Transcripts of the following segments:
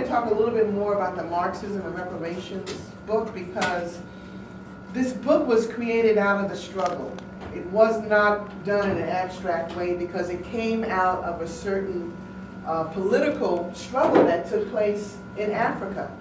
talk a little bit more about the Marxism and Reparations book, because this book was created out of the struggle. It was not done in an abstract way, because it came out of a certain political struggle that took place in Africa.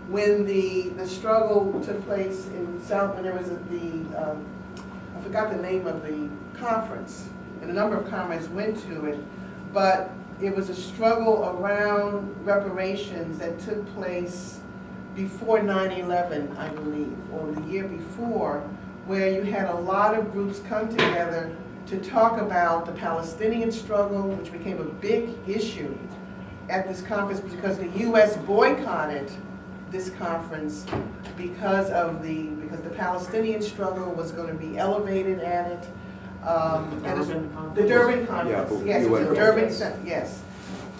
When the struggle took place in South, when there was I forgot the name of the conference, and a number of comrades went to it, but it was a struggle around reparations that took place before 9/11, I believe, or the year before, where you had a lot of groups come together to talk about the Palestinian struggle, which became a big issue at this conference because the U.S. boycotted this conference because the Palestinian struggle was going to be elevated at it. The Durban conference. Yeah, yes, it was in Durban. Yes,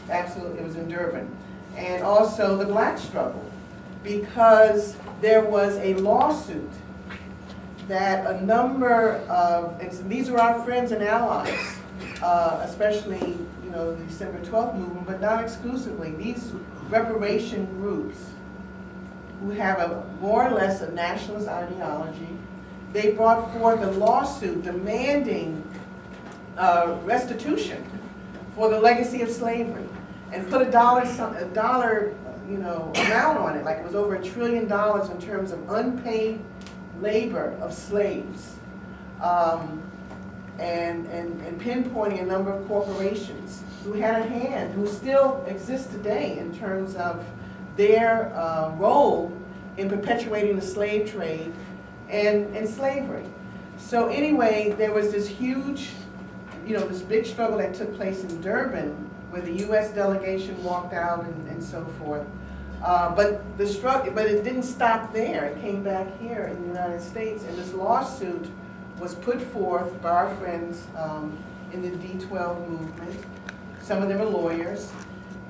absolutely, it was in Durban, and also the Black struggle, because there was a lawsuit that a number of, and these are our friends and allies, especially the December 12th movement, but not exclusively. These reparation groups who have more or less a nationalist ideology, they brought forth a lawsuit demanding restitution for the legacy of slavery, and put a dollar amount on it, like it was over $1 trillion in terms of unpaid labor of slaves, and pinpointing a number of corporations who had a hand, who still exist today in terms of their role in perpetuating the slave trade and slavery. So anyway, there was this huge, this big struggle that took place in Durban, where the U.S. delegation walked out and so forth. But it didn't stop there. It came back here in the United States, and this lawsuit was put forth by our friends in the D12 movement. Some of them are lawyers,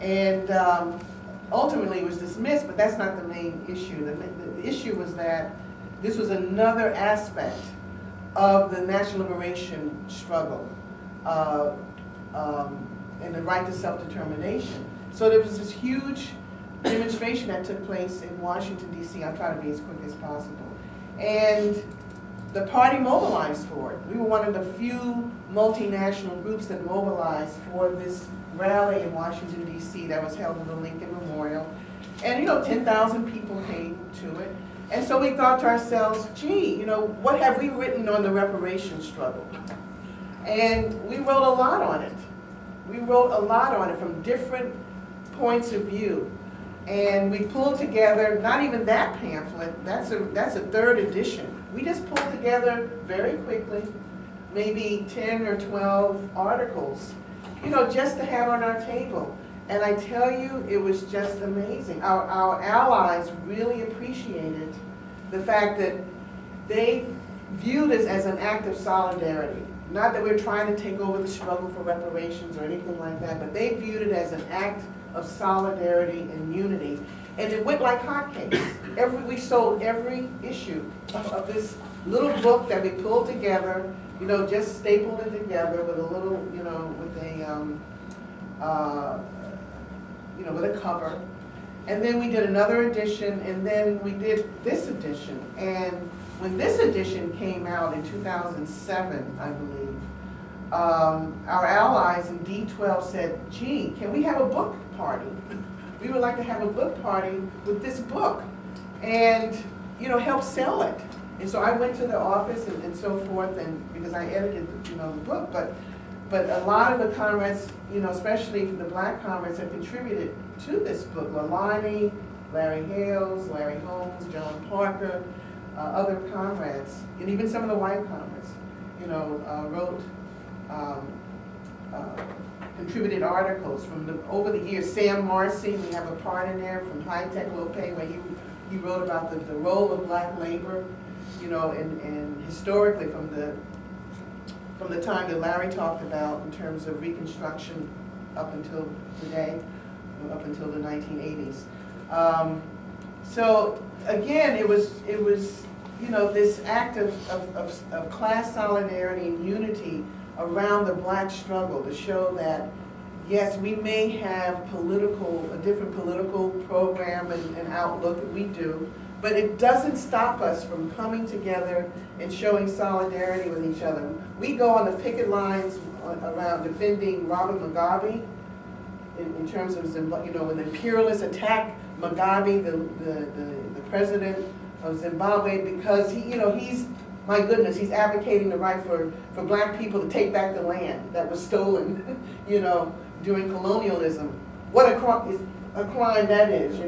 and ultimately it was dismissed, but that's not the main issue. The issue was that this was another aspect of the national liberation struggle and the right to self-determination. So there was this huge demonstration that took place in Washington, D.C. I'm trying to be as quick as possible. And the party mobilized for it. We were one of the few multinational groups that mobilized for this rally in Washington, D.C. that was held in the Lincoln Memorial. And 10,000 people came to it. And so we thought to ourselves, gee, what have we written on the reparations struggle? And we wrote a lot on it. We wrote a lot on it from different points of view. And we pulled together, not even that pamphlet, that's a third edition. We just pulled together very quickly, maybe 10 or 12 articles, just to have on our table. And I tell you, it was just amazing. Our allies really appreciated the fact that they viewed us as an act of solidarity. Not that we're trying to take over the struggle for reparations or anything like that, but they viewed it as an act of solidarity and unity. And it went like hotcakes. We sold every issue of this little book that we pulled together, just stapled it together with a little, with a cover. And then we did another edition, and then we did this edition. And when this edition came out in 2007, I believe, our allies in D12 said, gee, can we have a book party? We would like to have a book party with this book and, help sell it. And so I went to the office and so forth, and because I edited, the book, but a lot of the comrades, especially the Black comrades, have contributed to this book. Lalani, Larry Hales, Larry Holmes, John Parker, other comrades, and even some of the white comrades, wrote, contributed articles from over the years. Sam Marcy, we have a part in there from High Tech Low Pay, where he wrote about the role of Black labor, and historically from the time that Larry talked about in terms of Reconstruction up until today, up until the 1980s. So again, it was this act of class solidarity and unity around the Black struggle to show that, yes, we may have a different political program and outlook that we do, but it doesn't stop us from coming together and showing solidarity with each other. We go on the picket lines around defending Robert Mugabe in terms of Zimbabwe, when the imperialists attack Mugabe, the president of Zimbabwe, because he's, my goodness, he's advocating the right for black people to take back the land that was stolen, during colonialism. What a crime that is,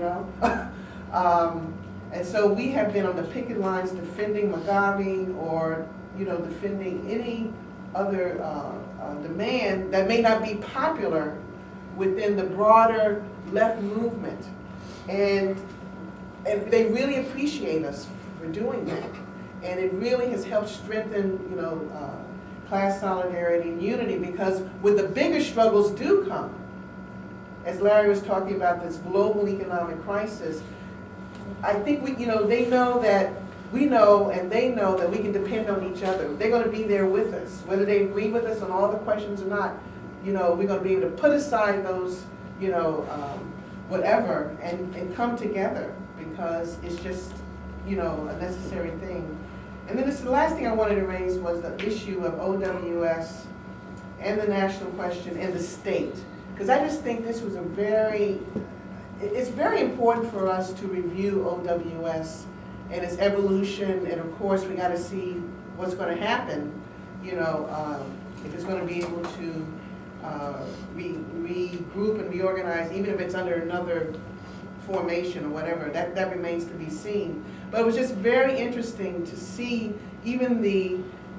And so we have been on the picket lines defending Mugabe or, defending any other demand that may not be popular within the broader left movement. And they really appreciate us for doing that. And it really has helped strengthen, class solidarity and unity, because when the bigger struggles do come, as Larry was talking about this global economic crisis, I think they know that we know and they know that we can depend on each other. They're going to be there with us, whether they agree with us on all the questions or not. We're going to be able to put aside those, whatever, and come together, because it's just, a necessary thing. And then the last thing I wanted to raise was the issue of OWS and the national question and the state. Because I just think this was it's very important for us to review OWS and its evolution, and of course we got to see what's going to happen, if it's going to be able to regroup and reorganize, even if it's under another formation or whatever, that remains to be seen. But it was just very interesting to see, even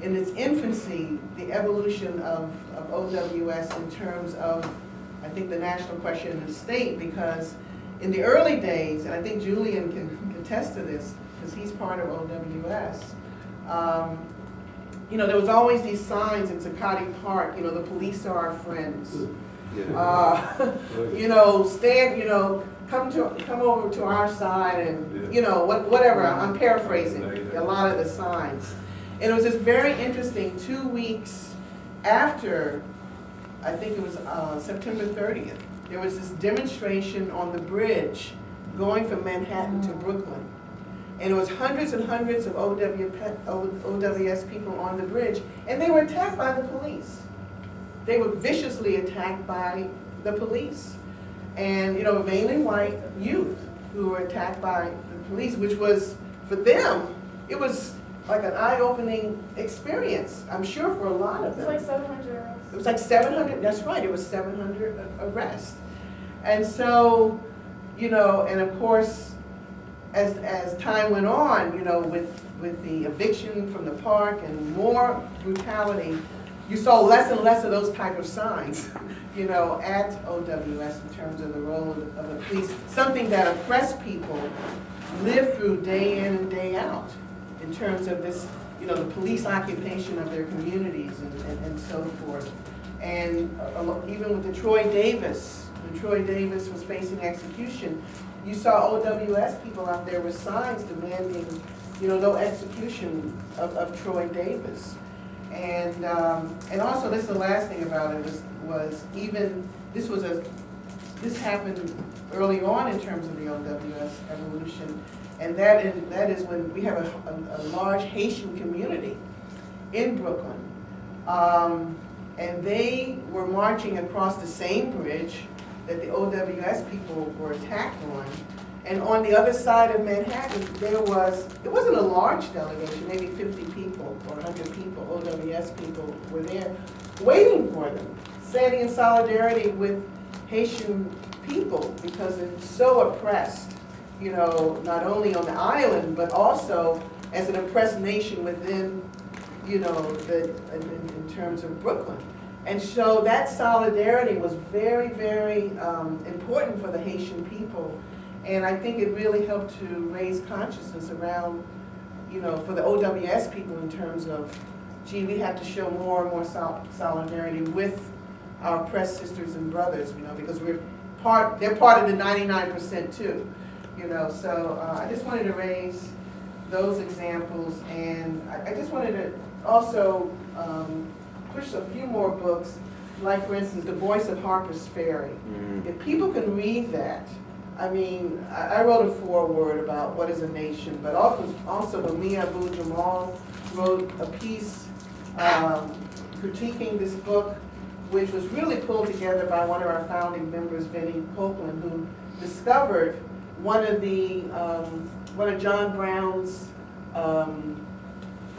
in its infancy, the evolution of OWS in terms of, I think, the national question in the state, because in the early days, and I think Julian can attest to this, because he's part of OWS, there was always these signs in Zuccotti Park, the police are our friends. Stand, come over to our side, and whatever. I'm paraphrasing a lot of the signs. And it was just very interesting. 2 weeks after, I think it was September 30th, there was this demonstration on the bridge going from Manhattan to Brooklyn. And it was hundreds and hundreds of OWS people on the bridge, and they were attacked by the police. They were viciously attacked by the police. And, mainly white youth who were attacked by the police, which was, for them, it was like an eye-opening experience, I'm sure, for a lot of them. It was like 700 arrests. It was like 700, that's right, it was 700 arrests. And so, and of course, as time went on, with the eviction from the park and more brutality, you saw less and less of those type of signs, at OWS in terms of the role of the police, something that oppressed people live through day in and day out in terms of this, the police occupation of their communities and so forth. And even with the Troy Davis, when Troy Davis was facing execution, you saw OWS people out there with signs demanding, no execution of Troy Davis. And also, this is the last thing about it was even this happened early on in terms of the OWS evolution, and that is when we have a large Haitian community in Brooklyn, and they were marching across the same bridge that the OWS people were attacked on. And on the other side of Manhattan, it wasn't a large delegation, maybe 50 people or 100 people, OWS people were there waiting for them, standing in solidarity with Haitian people, because it's so oppressed, not only on the island, but also as an oppressed nation within, in terms of Brooklyn. And so that solidarity was very, very important for the Haitian people. And I think it really helped to raise consciousness around, for the OWS people in terms of, gee, we have to show more and more solidarity with our oppressed sisters and brothers, because they're part of the 99% too, So I just wanted to raise those examples, and I just wanted to also push a few more books. like for instance, The Voice of Harper's Ferry. If people can read that, I mean, I wrote a foreword about what is a nation, but also Mumia Abu-Jamal wrote a piece critiquing this book, which was really pulled together by one of our founding members, Benny Copeland, who discovered one of John Brown's the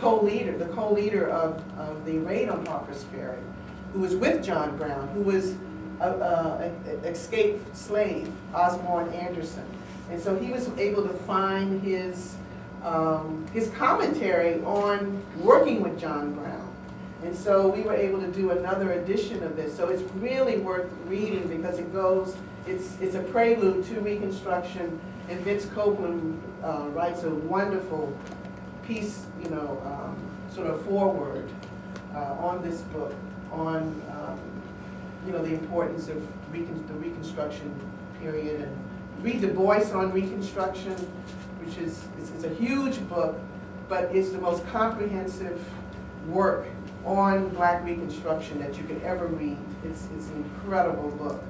co-leader of the raid on Harper's Ferry, who was with John Brown, who was an escaped slave, Osborne Anderson. And so he was able to find his commentary on working with John Brown. And so we were able to do another edition of this. So it's really worth reading because it's a prelude to Reconstruction, and Vince Copeland writes a wonderful piece, sort of foreword on this book, on the importance of the Reconstruction period, and read Du Bois on Reconstruction, which is it's a huge book, but it's the most comprehensive work on Black Reconstruction that you could ever read. It's an incredible book.